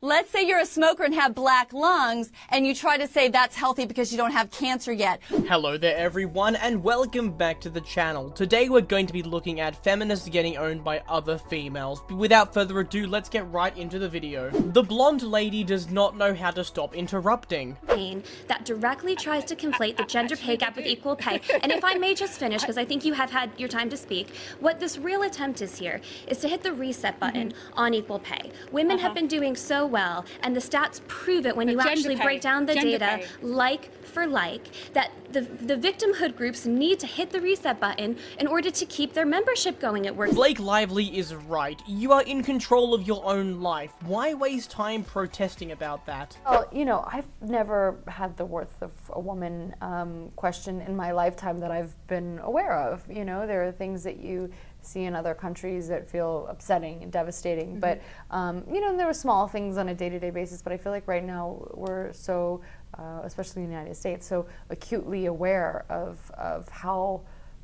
Let's say you're a smoker and have black lungs, and you try to say that's healthy because you don't have cancer yet. Hello there everyone, and welcome back to the channel. Today we're going to be looking at feminists getting owned by other females. Without further ado, let's get right into the video. The blonde lady does not know how to stop interrupting. That directly tries to conflate the gender pay gap with equal pay. And if I may just finish, because I think you have had your time to speak, what this real attempt is here is to hit the reset button on equal pay. Women have been doing so well, and the stats prove it when you actually break down the data like for like, that the victimhood groups need to hit the reset button in order to keep their membership going at work. Blake Lively is right. You are in control of your own life. Why waste time protesting about that? Well, you know, I've never had the worth of a woman question in my lifetime that I've been aware of. You know, there are things that you see in other countries that feel upsetting and devastating, but you know, there are small things on a day-to-day basis, but I feel like right now we're so, especially in the United States, so acutely aware of how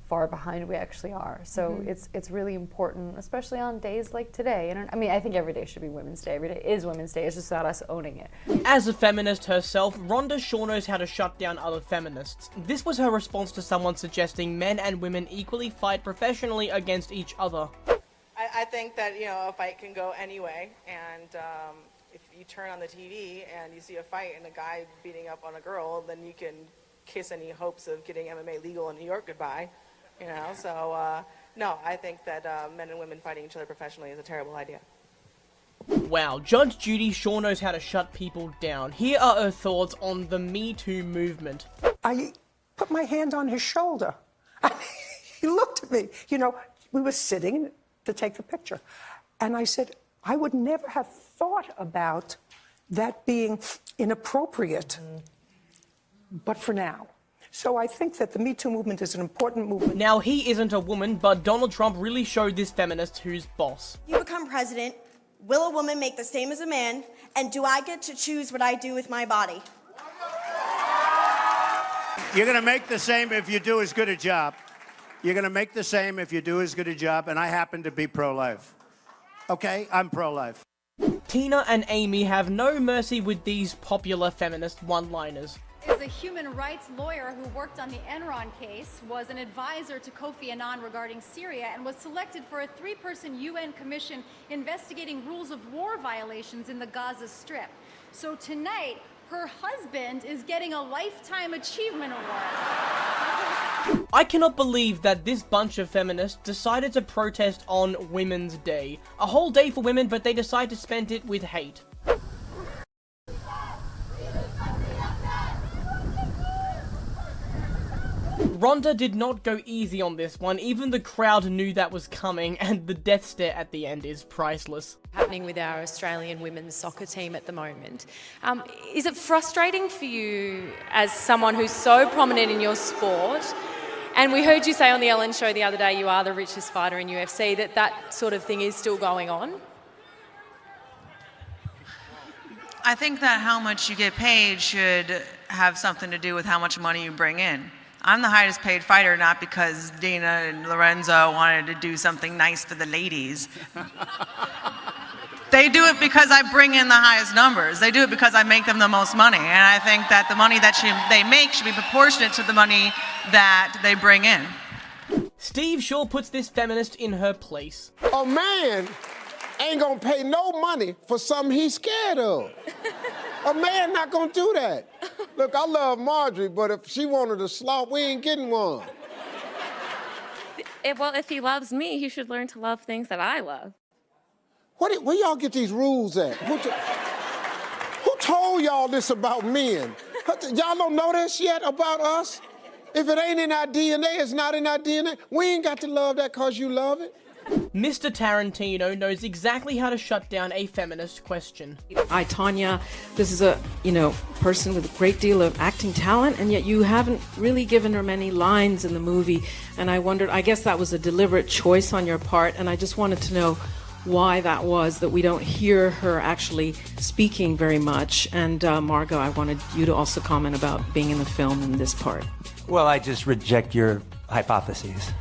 far behind we actually are. So it's really important, especially on days like today. And I mean, I think every day should be Women's Day. Every day is Women's Day. It's just about us owning it. As a feminist herself, Rhonda sure knows how to shut down other feminists. This was her response to someone suggesting men and women equally fight professionally against each other. I think that, you know, a fight can go any way, and if you turn on the TV and you see a fight and a guy beating up on a girl, then you can kiss any hopes of getting MMA legal in New York goodbye. You know, so no, I think that men and women fighting each other professionally is a terrible idea. Wow, Judge Judy sure knows how to shut people down. Here are her thoughts on the Me Too movement. I put my hand on his shoulder. He looked at me. You know, we were sitting to take the picture. And I said, I would never have thought about that being inappropriate, but for now. So I think that the Me Too movement is an important movement. Now, he isn't a woman, but Donald Trump really showed this feminist who's boss. You become president, will a woman make the same as a man, and do I get to choose what I do with my body? You're going to make the same if you do as good a job. You're going to make the same if you do as good a job, and I happen to be pro-life. Okay? I'm pro-life. Tina and Amy have no mercy with these popular feminist one-liners. Is a human rights lawyer who worked on the Enron case, was an advisor to Kofi Annan regarding Syria, and was selected for a 3-person UN commission investigating rules of war violations in the Gaza Strip. So tonight, her husband is getting a Lifetime Achievement Award. I cannot believe that this bunch of feminists decided to protest on Women's Day. A whole day for women, but they decide to spend it with hate. Rhonda did not go easy on this one. Even the crowd knew that was coming, and the death stare at the end is priceless. Happening with our Australian women's soccer team at the moment. Is it frustrating for you as someone who's so prominent in your sport? And we heard you say on the Ellen show the other day you are the richest fighter in UFC, that sort of thing is still going on? I think that how much you get paid should have something to do with how much money you bring in. I'm the highest paid fighter, not because Dina and Lorenzo wanted to do something nice for the ladies. They do it because I bring in the highest numbers. They do it because I make them the most money. And I think that the money that they make should be proportionate to the money that they bring in. Steve sure puts this feminist in her place. A man ain't gonna pay no money for something he's scared of. A man not gonna do that. Look, I love Marjorie, but if she wanted a slot, we ain't getting one. Well, if he loves me, he should learn to love things that I love. Where y'all get these rules at? Who told y'all this about men? Y'all don't know this yet about us? If it ain't in our DNA, it's not in our DNA. We ain't got to love that because you love it. Mr. Tarantino knows exactly how to shut down a feminist question. I, Tanya, this is a, person with a great deal of acting talent, and yet you haven't really given her many lines in the movie. And I wondered, I guess that was a deliberate choice on your part, and I just wanted to know why that was, that we don't hear her actually speaking very much. And Margot, I wanted you to also comment about being in the film in this part. Well, I just reject your hypotheses.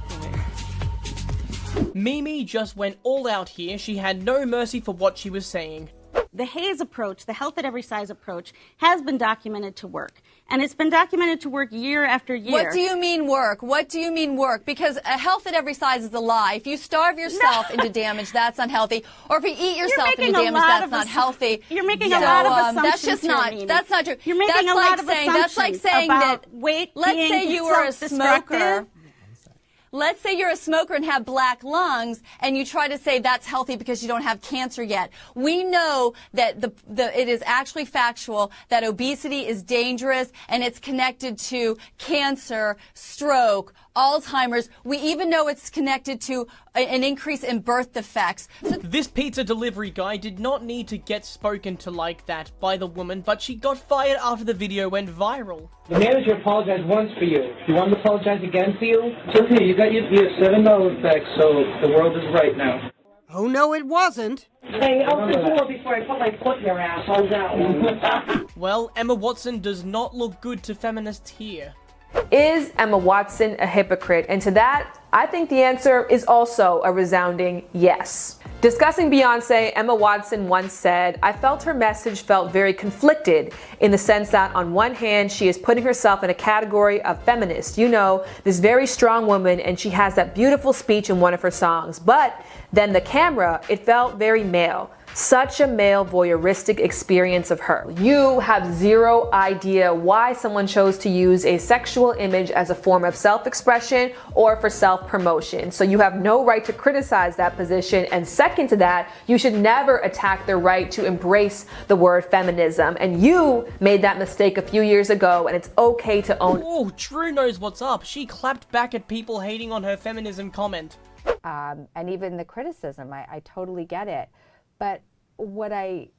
Mimi just went all out here. She had no mercy for what she was saying. The HAES approach, the health at every size approach, has been documented to work. And it's been documented to work year after year. What do you mean work? What do you mean work? Because a health at every size is a lie. If you starve yourself into damage, that's unhealthy. Or if you eat yourself into damage, that's not healthy. You're making a lot of assumptions. That's just not. Here, that's not true. You're making a lot of assumptions. That's like saying that. Weight let's being say you were a smoker. Let's say you're a smoker and have black lungs, and you try to say that's healthy because you don't have cancer yet. We know that it is actually factual that obesity is dangerous, and it's connected to cancer, stroke, Alzheimer's. We even know it's connected to an increase in birth defects. This pizza delivery guy did not need to get spoken to like that by the woman, but she got fired after the video went viral. The manager apologized once for you. Do you want to apologize again for you? It's okay, you got your $7 back, so the world is right now. Oh, no, it wasn't. Hey, out the door before I put my foot in your ass. Hold out. Well, Emma Watson does not look good to feminists here. Is Emma Watson a hypocrite? And to that, I think the answer is also a resounding yes. Discussing Beyonce, Emma Watson once said, "I felt her message felt very conflicted in the sense that on one hand, she is putting herself in a category of feminist, you know, this very strong woman, and she has that beautiful speech in one of her songs. But then the camera, it felt very male. Such a male voyeuristic experience of her. You have zero idea why someone chose to use a sexual image as a form of self-expression or for self-promotion. So you have no right to criticize that position. And second to that, you should never attack their right to embrace the word feminism. And you made that mistake a few years ago, and it's okay to own." Oh, Drew knows what's up. She clapped back at people hating on her feminism comment. And even the criticism, I totally get it. But what I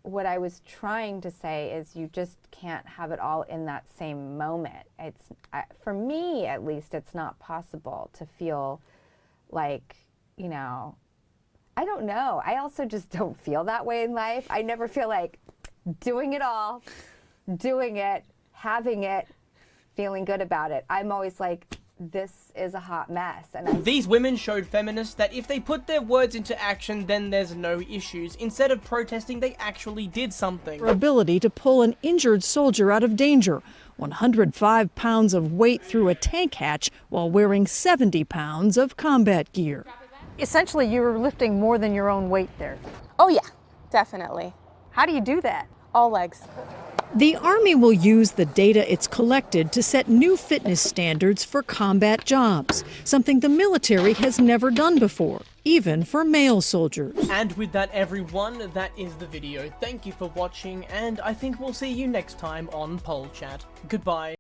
was trying to say is you just can't have it all in that same moment. For me, at least, it's not possible to feel like, you know, I don't know. I also just don't feel that way in life. I never feel like doing it all, doing it, having it, feeling good about it. I'm always like, this is a hot mess. And These women showed feminists that if they put their words into action, then there's no issues. Instead of protesting, they actually did something. Her ability to pull an injured soldier out of danger, 105 pounds of weight through a tank hatch while wearing 70 pounds of combat gear. Essentially, you were lifting more than your own weight there. Oh yeah, definitely. How do you do that? All legs. The Army will use the data it's collected to set new fitness standards for combat jobs, something the military has never done before, even for male soldiers. And with that, everyone, that is the video. Thank you for watching, and I think we'll see you next time on Pol Chat. Goodbye.